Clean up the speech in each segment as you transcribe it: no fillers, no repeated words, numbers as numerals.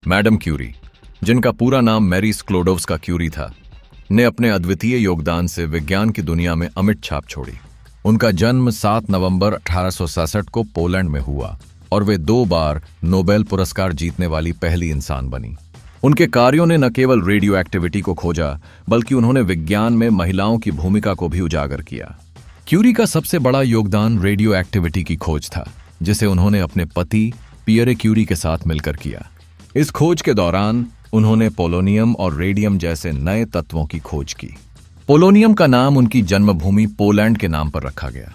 Madam Curie, जिनका पूरा नाम मैरी स्क्लोडोव्स्का क्यूरी था, ने अपने अद्वितीय योगदान से विज्ञान की दुनिया में अमिट छाप छोड़ी। उनका जन्म 7 नवंबर 1867 को पोलैंड में हुआ और वे 2 बार नोबेल पुरस्कार जीतने वाली पहली इंसान बनी। उनके कार्यों ने न केवल रेडियो एक्टिविटी को खोजा, बल्कि उन्होंने विज्ञान में महिलाओं की भूमिका को भी उजागर किया। क्यूरी का सबसे बड़ा योगदान रेडियो एक्टिविटी की खोज था, जिसे उन्होंने अपने पति पियरे क्यूरी के साथ मिलकर किया। इस खोज के दौरान उन्होंने पोलोनियम और रेडियम जैसे नए तत्वों की खोज की। पोलोनियम का नाम उनकी जन्मभूमि पोलैंड के नाम पर रखा गया,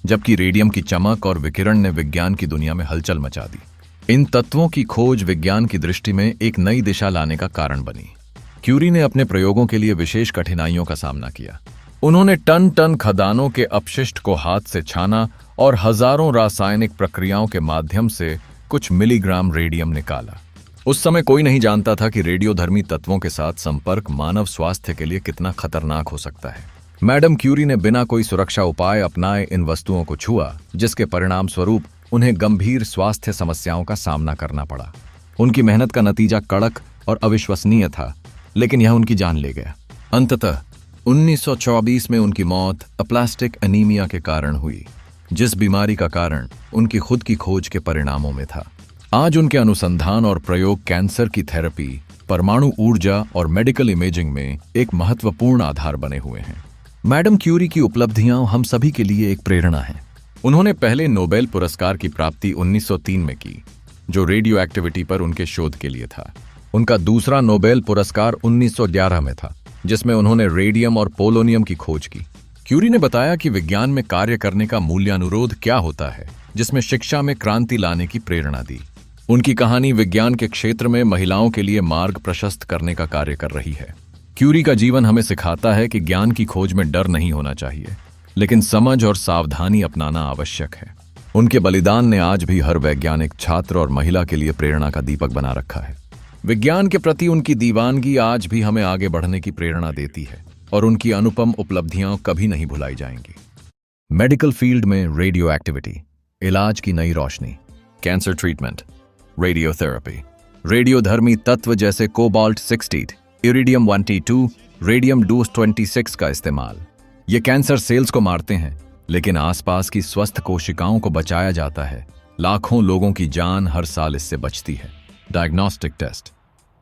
जबकि रेडियम की चमक और विकिरण ने विज्ञान की दुनिया में हलचल मचा दी। इन तत्वों की खोज विज्ञान की दृष्टि में एक नई दिशा लाने का कारण बनी। क्यूरी ने अपने प्रयोगों के लिए विशेष कठिनाइयों का सामना किया। उन्होंने टन टन खदानों के अपशिष्ट को हाथ से छाना और हजारों रासायनिक प्रक्रियाओं के माध्यम से कुछ मिलीग्राम रेडियम निकाला। उस समय कोई नहीं जानता था कि रेडियोधर्मी तत्वों के साथ संपर्क मानव स्वास्थ्य के लिए कितना खतरनाक हो सकता है। मैडम क्यूरी ने बिना कोई सुरक्षा उपाय अपनाए इन वस्तुओं को छुआ, जिसके परिणाम स्वरूप उन्हें गंभीर स्वास्थ्य समस्याओं का सामना करना पड़ा। उनकी मेहनत का नतीजा कड़क और अविश्वसनीय था, लेकिन यह उनकी जान ले गया। अंततः 1924 में उनकी मौत अप्लास्टिक एनीमिया के कारण हुई, जिस बीमारी का कारण उनकी खुद की खोज के परिणामों में था। आज उनके अनुसंधान और प्रयोग कैंसर की थेरेपी, परमाणु ऊर्जा और मेडिकल इमेजिंग में एक महत्वपूर्ण आधार बने हुए हैं। मैडम क्यूरी की उपलब्धियां हम सभी के लिए एक प्रेरणा हैं। उन्होंने पहले नोबेल पुरस्कार की प्राप्ति 1903 में की, जो रेडियो एक्टिविटी पर उनके शोध के लिए था। उनका दूसरा नोबेल पुरस्कार 1911 में था, जिसमें उन्होंने रेडियम और पोलोनियम की खोज की। क्यूरी ने बताया कि विज्ञान में कार्य करने का मूल्यानुरोध क्या होता है, जिसमें शिक्षा में क्रांति लाने की प्रेरणा दी। उनकी कहानी विज्ञान के क्षेत्र में महिलाओं के लिए मार्ग प्रशस्त करने का कार्य कर रही है। क्यूरी का जीवन हमें सिखाता है कि ज्ञान की खोज में डर नहीं होना चाहिए, लेकिन समझ और सावधानी अपनाना आवश्यक है। उनके बलिदान ने आज भी हर वैज्ञानिक, छात्र और महिला के लिए प्रेरणा का दीपक बना रखा है। विज्ञान के प्रति उनकी दीवानगी आज भी हमें आगे बढ़ने की प्रेरणा देती है और उनकी अनुपम उपलब्धियां कभी नहीं भुलाई जाएंगी। मेडिकल फील्ड में रेडियो एक्टिविटी, इलाज की Nai Roshni, cancer treatment, radiotherapy, रेडियोधर्मी तत्व जैसे कोबाल्ट 60, इरिडियम 1T2, रेडियम 226 का इस्तेमाल। ये कैंसर सेल्स को मारते हैं, लेकिन आसपास की स्वस्थ कोशिकाओं को बचाया जाता है। लाखों लोगों की जान हर साल इससे बचती है। Diagnostic test,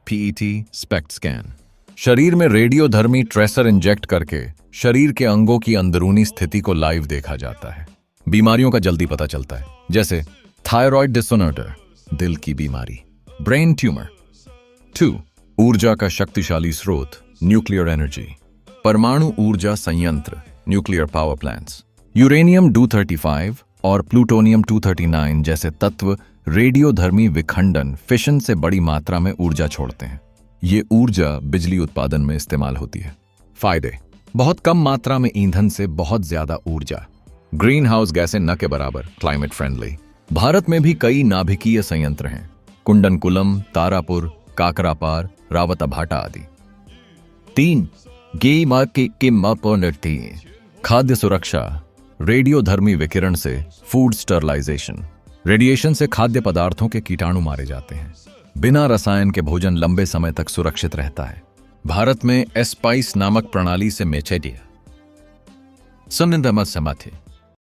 PET SPECT scan, शरीर में रेडियोधर्मी ट्रेसर इंजेक्ट करके शरीर के अंगों की अंदरूनी स्थिति को लाइव देखा जाता है। बीमारियों का जल्दी पता चलता है, जैसे थायराइड डिसऑर्डर, दिल की बीमारी, ब्रेन ट्यूमर। 2. ऊर्जा का शक्तिशाली स्रोत, न्यूक्लियर एनर्जी, परमाणु ऊर्जा संयंत्र, न्यूक्लियर पावर प्लांट्स। यूरेनियम 235 और प्लूटोनियम 239 जैसे तत्व रेडियोधर्मी विखंडन, फिशन से बड़ी मात्रा में ऊर्जा छोड़ते हैं। ये ऊर्जा बिजली उत्पादन में इस्तेमाल होती है। फायदे: बहुत कम मात्रा में ईंधन से बहुत ज्यादा ऊर्जा, ग्रीन हाउस गैसें न के बराबर, क्लाइमेट फ्रेंडली। भारत में भी कई नाभिकीय संयंत्र हैं, कुंडनकुलम, तारापुर, काकरापार, रावतभाटा आदि। 3. खाद्य सुरक्षा, रेडियोधर्मी विकिरण से फूड स्टरलाइजेशन, रेडिएशन से खाद्य पदार्थों के कीटाणु मारे जाते हैं। बिना रसायन के भोजन लंबे समय तक सुरक्षित रहता है। भारत में एस्पाइस नामक प्रणाली से मेचेडिया, सुनिंदमत समाथे